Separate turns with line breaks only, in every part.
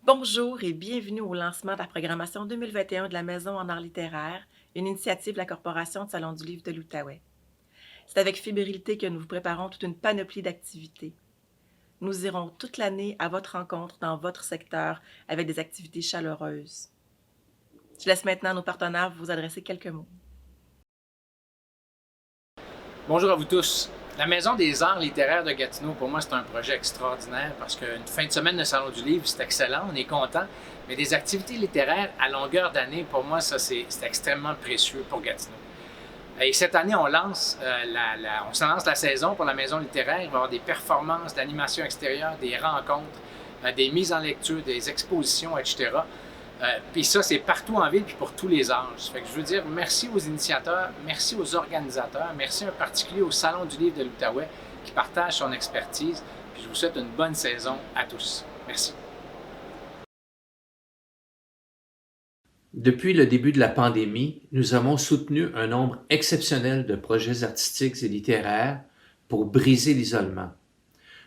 Bonjour et bienvenue au lancement de la programmation 2021 de la Maison en art littéraire, une initiative de la Corporation de Salon du livre de l'Outaouais. C'est avec fébrilité que nous vous préparons toute une panoplie d'activités. Nous irons toute l'année à votre rencontre dans votre secteur avec des activités chaleureuses. Je laisse maintenant à nos partenaires vous adresser quelques mots.
Bonjour à vous tous. La Maison des arts littéraires de Gatineau, pour moi, c'est un projet extraordinaire parce qu'une fin de semaine de Salon du livre, c'est excellent, on est content. Mais des activités littéraires à longueur d'année, pour moi, ça, c'est extrêmement précieux pour Gatineau. Et cette année, on lance la saison pour la Maison littéraire. Il va y avoir des performances d'animation extérieure, des rencontres, des mises en lecture, des expositions, etc. Puis ça, c'est partout en ville, puis pour tous les âges. Fait que je veux dire merci aux initiateurs, merci aux organisateurs, merci en particulier au Salon du livre de l'Outaouais qui partage son expertise. Puis je vous souhaite une bonne saison à tous. Merci.
Depuis le début de la pandémie, nous avons soutenu un nombre exceptionnel de projets artistiques et littéraires pour briser l'isolement.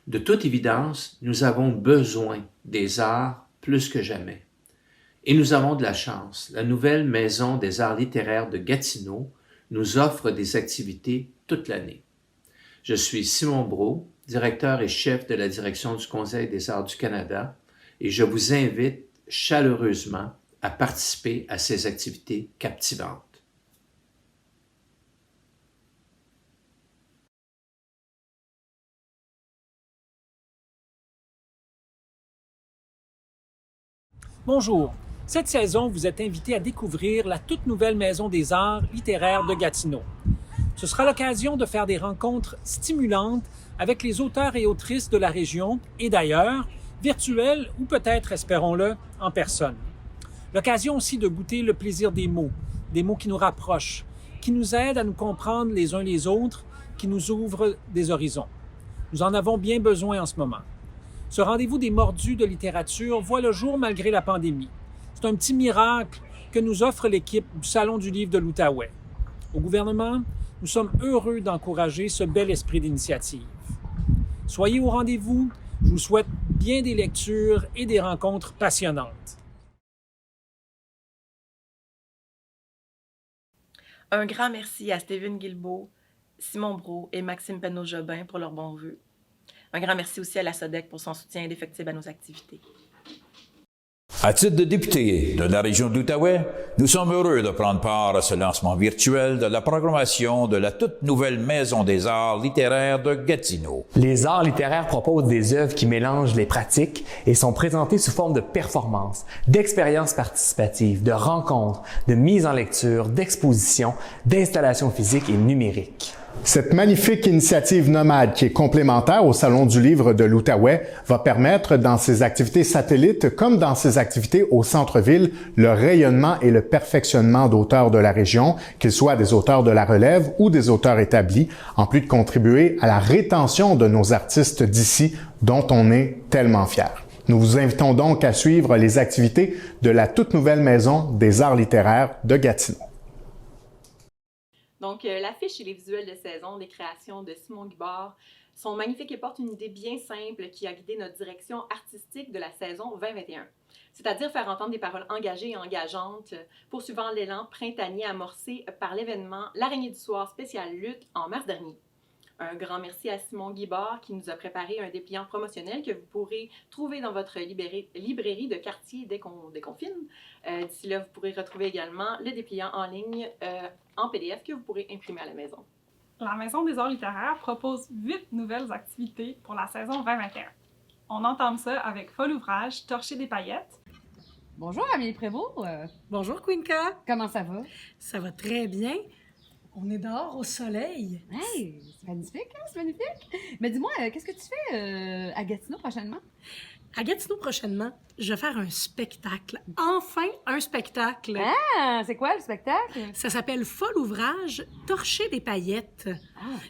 De toute évidence, nous avons besoin des arts plus que jamais. Et nous avons de la chance. La nouvelle Maison des arts littéraires de Gatineau nous offre des activités toute l'année. Je suis Simon Brault, directeur et chef de la direction du Conseil des arts du Canada, et je vous invite chaleureusement à participer à ces activités captivantes.
Bonjour. Cette saison, vous êtes invité à découvrir la toute nouvelle Maison des arts littéraires de Gatineau. Ce sera l'occasion de faire des rencontres stimulantes avec les auteurs et autrices de la région et d'ailleurs, virtuelles ou peut-être, espérons-le, en personne. L'occasion aussi de goûter le plaisir des mots qui nous rapprochent, qui nous aident à nous comprendre les uns les autres, qui nous ouvrent des horizons. Nous en avons bien besoin en ce moment. Ce rendez-vous des mordus de littérature voit le jour malgré la pandémie. C'est un petit miracle que nous offre l'équipe du Salon du livre de l'Outaouais. Au gouvernement, nous sommes heureux d'encourager ce bel esprit d'initiative. Soyez au rendez-vous. Je vous souhaite bien des lectures et des rencontres passionnantes.
Un grand merci à Steven Guilbeault, Simon Brault et Maxime Penneau-Jobin pour leurs bons vœux. Un grand merci aussi à la SODEC pour son soutien indéfectible à nos activités.
À titre de député de la région de l'Outaouais, nous sommes heureux de prendre part à ce lancement virtuel de la programmation de la toute nouvelle Maison des arts littéraires de Gatineau.
Les arts littéraires proposent des œuvres qui mélangent les pratiques et sont présentées sous forme de performances, d'expériences participatives, de rencontres, de mises en lecture, d'expositions, d'installations physiques et numériques.
Cette magnifique initiative nomade qui est complémentaire au Salon du livre de l'Outaouais va permettre dans ses activités satellites comme dans ses activités au centre-ville le rayonnement et le perfectionnement d'auteurs de la région, qu'ils soient des auteurs de la relève ou des auteurs établis, en plus de contribuer à la rétention de nos artistes d'ici dont on est tellement fiers. Nous vous invitons donc à suivre les activités de la toute nouvelle Maison des arts littéraires de Gatineau.
Donc, l'affiche et les visuels de saison des créations de Simon Guibard sont magnifiques et portent une idée bien simple qui a guidé notre direction artistique de la saison 2021. C'est-à-dire faire entendre des paroles engagées et engageantes, poursuivant l'élan printanier amorcé par l'événement L'Araignée du soir spécial lutte en mars dernier. Un grand merci à Simon Guibard qui nous a préparé un dépliant promotionnel que vous pourrez trouver dans votre librairie de quartier dès qu'on déconfine. D'ici là, vous pourrez retrouver également le dépliant en ligne en PDF que vous pourrez imprimer à la maison.
La Maison des arts littéraires propose 8 nouvelles activités pour la saison 2021. On entame ça avec Folle ouvrage, Torcher des paillettes.
Bonjour Amélie Prévost.
Bonjour Quinca.
Comment ça va?
Ça va très bien. On est dehors au soleil.
Hey, c'est magnifique, hein? C'est magnifique. Mais dis-moi, qu'est-ce que tu fais à Gatineau prochainement?
À Gatineau prochainement, je vais faire un spectacle. Enfin, un spectacle.
Ah, c'est quoi le spectacle?
Ça s'appelle Folle ouvrage, Torcher des paillettes.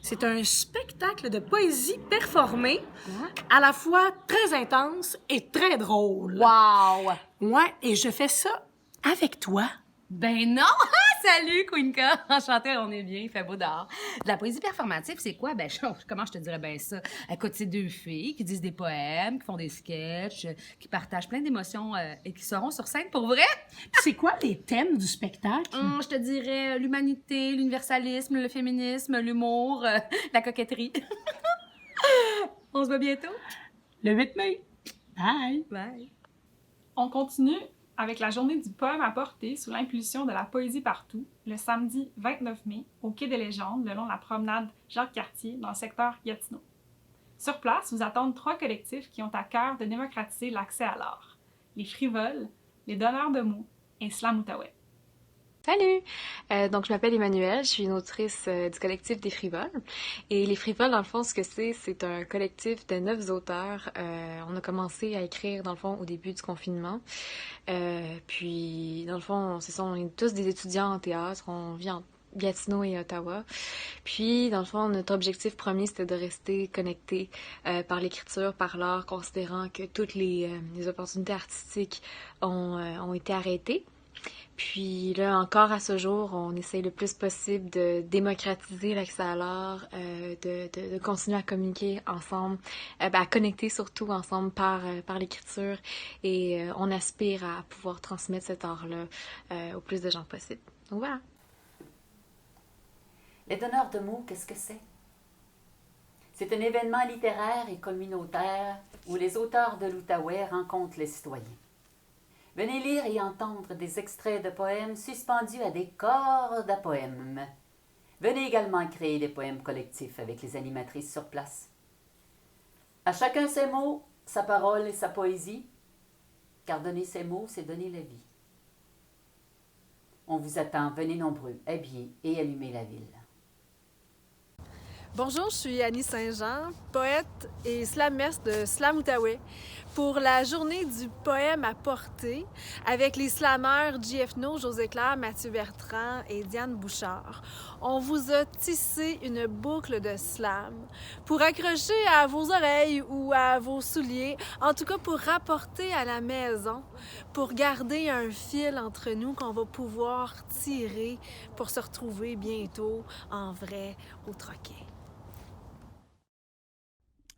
C'est un spectacle de poésie performée, à la fois très intense et très drôle.
Wow!
Ouais, et je fais ça avec toi.
Ben non! Salut, Queenka! Enchantée, on est bien, il fait beau dehors. De la poésie performative, c'est quoi? Ben, comment je te dirais bien ça? Écoute, c'est deux filles qui disent des poèmes, qui font des sketchs, qui partagent plein d'émotions et qui seront sur scène pour vrai.
C'est quoi les thèmes du spectacle?
Je te dirais l'humanité, l'universalisme, le féminisme, l'humour, la coquetterie. On se voit bientôt?
Le 8 mai. Bye!
Bye!
On continue avec la journée du poème à porter sous l'impulsion de la Poésie partout, le samedi 29 mai, au Quai des Légendes, le long de la promenade Jacques-Cartier, dans le secteur Gatineau. Sur place, vous attendent 3 collectifs qui ont à cœur de démocratiser l'accès à l'art. Les Frivoles, les Donneurs de mots et Slam Outaouais.
Salut! Donc, je m'appelle Emmanuelle, je suis une autrice du collectif des Frivoles. Et les Frivoles, dans le fond, ce que c'est un collectif de 9 auteurs. On a commencé à écrire, dans le fond, au début du confinement. Puis, dans le fond, c'est ça, on est tous des étudiants en théâtre, on vit en Gatineau et Ottawa. Puis, dans le fond, notre objectif premier, c'était de rester connectés par l'écriture, par l'art, considérant que toutes les opportunités artistiques ont été arrêtées. Puis là, encore à ce jour, on essaye le plus possible de démocratiser l'accès à l'art, de continuer à communiquer ensemble, à connecter surtout ensemble par l'écriture. Et on aspire à pouvoir transmettre cet art-là au plus de gens possible. Donc voilà.
Les donneurs de mots, qu'est-ce que c'est? C'est un événement littéraire et communautaire où les auteurs de l'Outaouais rencontrent les citoyens. Venez lire et entendre des extraits de poèmes suspendus à des cordes à poèmes. Venez également créer des poèmes collectifs avec les animatrices sur place. À chacun ses mots, sa parole et sa poésie, car donner ses mots, c'est donner la vie. On vous attend, venez nombreux, habillés et allumez la ville.
Bonjour, je suis Annie Saint-Jean, poète et slammeuse de Slam Outaouais. Pour la journée du poème à porter, avec les slammeurs JF No, José Claire, Mathieu Bertrand et Diane Bouchard, on vous a tissé une boucle de slam pour accrocher à vos oreilles ou à vos souliers, en tout cas pour rapporter à la maison, pour garder un fil entre nous qu'on va pouvoir tirer pour se retrouver bientôt en vrai au troquet.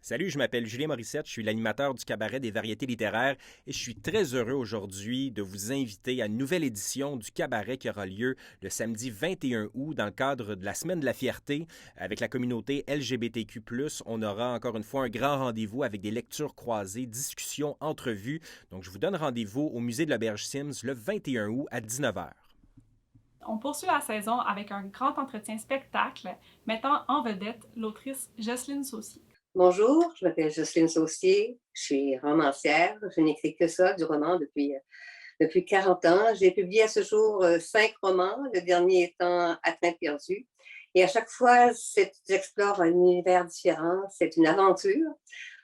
Salut, je m'appelle Julien Morissette, je suis l'animateur du Cabaret des variétés littéraires et je suis très heureux aujourd'hui de vous inviter à une nouvelle édition du Cabaret qui aura lieu le samedi 21 août dans le cadre de la Semaine de la fierté avec la communauté LGBTQ+. On aura encore une fois un grand rendez-vous avec des lectures croisées, discussions, entrevues. Donc, je vous donne rendez-vous au musée de l'Auberge Sims le 21 août à 19h.
On poursuit la saison avec un grand entretien spectacle mettant en vedette l'autrice Jocelyne Saucier.
Bonjour, je m'appelle Jocelyne Saucier, je suis romancière, je n'écris que ça, du roman depuis 40 ans. J'ai publié à ce jour 5 romans, le dernier étant À train perdu. Et à chaque fois, j'explore un univers différent, c'est une aventure.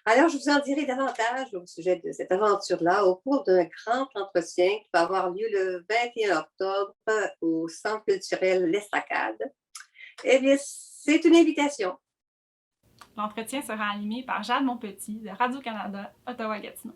Alors, je vous en dirai davantage au sujet de cette aventure-là au cours d'un grand entretien qui va avoir lieu le 21 octobre au Centre culturel L'Estacade. Eh bien, c'est une invitation.
L'entretien sera animé par Jade Monpetit de Radio-Canada Ottawa-Gatineau.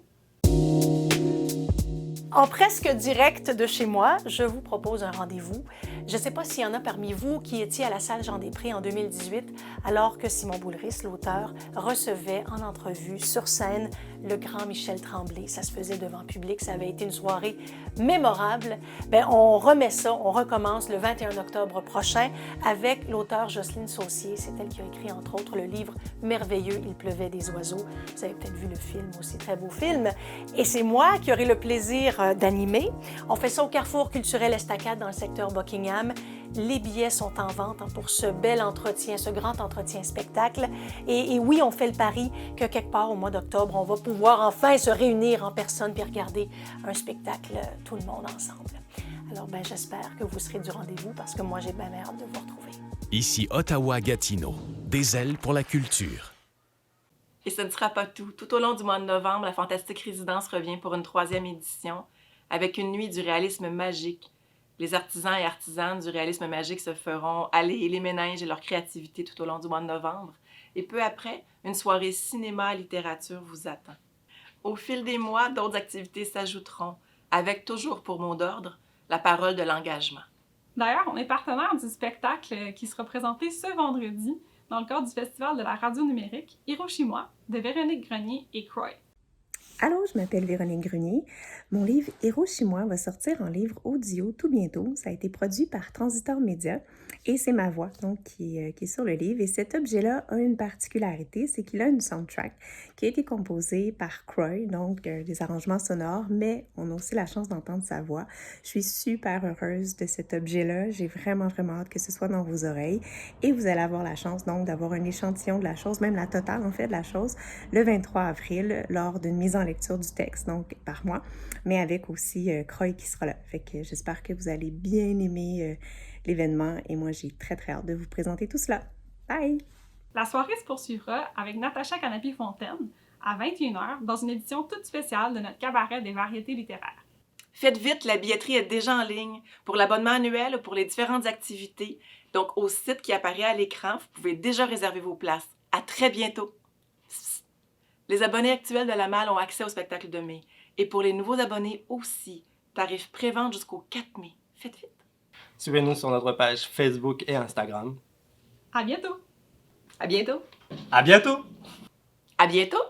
En presque direct de chez moi, je vous propose un rendez-vous. Je ne sais pas s'il y en a parmi vous qui étiez à la salle Jean-Després en 2018, alors que Simon Boulris, l'auteur, recevait en entrevue sur scène le grand Michel Tremblay. Ça se faisait devant public, ça avait été une soirée mémorable. Bien, on remet ça, on recommence le 21 octobre prochain avec l'auteur Jocelyne Saucier. C'est elle qui a écrit, entre autres, le livre merveilleux « Il pleuvait des oiseaux ». Vous avez peut-être vu le film aussi, très beau film. Et c'est moi qui aurai le plaisir d'animer. On fait ça au Carrefour culturel Estacade dans le secteur Buckingham. Les billets sont en vente pour ce bel entretien, ce grand entretien spectacle. Et oui, on fait le pari que quelque part au mois d'octobre, on va pouvoir enfin se réunir en personne puis regarder un spectacle, tout le monde ensemble. Alors, j'espère que vous serez du rendez-vous parce que moi, j'ai bien hâte de vous retrouver.
Ici Ottawa-Gatineau, des ailes pour la culture.
Et ce ne sera pas tout. Tout au long du mois de novembre, la Fantastique Résidence revient pour une 3e édition avec une nuit du réalisme magique. Les artisans et artisanes du réalisme magique se feront aller les méninges et leur créativité tout au long du mois de novembre. Et peu après, une soirée cinéma-littérature vous attend. Au fil des mois, d'autres activités s'ajouteront, avec toujours pour mot d'ordre la parole de l'engagement.
D'ailleurs, on est partenaire du spectacle qui sera présenté ce vendredi dans le cadre du Festival de la radio numérique Hiroshima de Véronique Grenier et Croy.
Allô, je m'appelle Véronique Grenier. Mon livre Hiroshima va sortir en livre audio tout bientôt. Ça a été produit par Transitor Média et c'est ma voix donc qui est sur le livre. Et cet objet-là a une particularité, c'est qu'il a une soundtrack qui a été composée par Croy, donc des arrangements sonores, mais on a aussi la chance d'entendre sa voix. Je suis super heureuse de cet objet-là. J'ai vraiment hâte que ce soit dans vos oreilles et vous allez avoir la chance donc d'avoir un échantillon de la chose, même la totale en fait de la chose, le 23 avril lors d'une mise en lecture du texte, donc par moi, mais avec aussi Croy qui sera là. Fait que j'espère que vous allez bien aimer l'événement et moi j'ai très hâte de vous présenter tout cela. Bye!
La soirée se poursuivra avec Natacha Canapie-Fontaine à 21h dans une édition toute spéciale de notre cabaret des variétés littéraires.
Faites vite, la billetterie est déjà en ligne pour l'abonnement annuel ou pour les différentes activités. Donc, au site qui apparaît à l'écran, vous pouvez déjà réserver vos places. À très bientôt! Les abonnés actuels de la Malle ont accès au spectacle de mai. Et pour les nouveaux abonnés aussi, tarif pré-vente jusqu'au 4 mai. Faites vite!
Suivez-nous sur notre page Facebook et Instagram.
À bientôt!
À bientôt!
À bientôt!
À bientôt!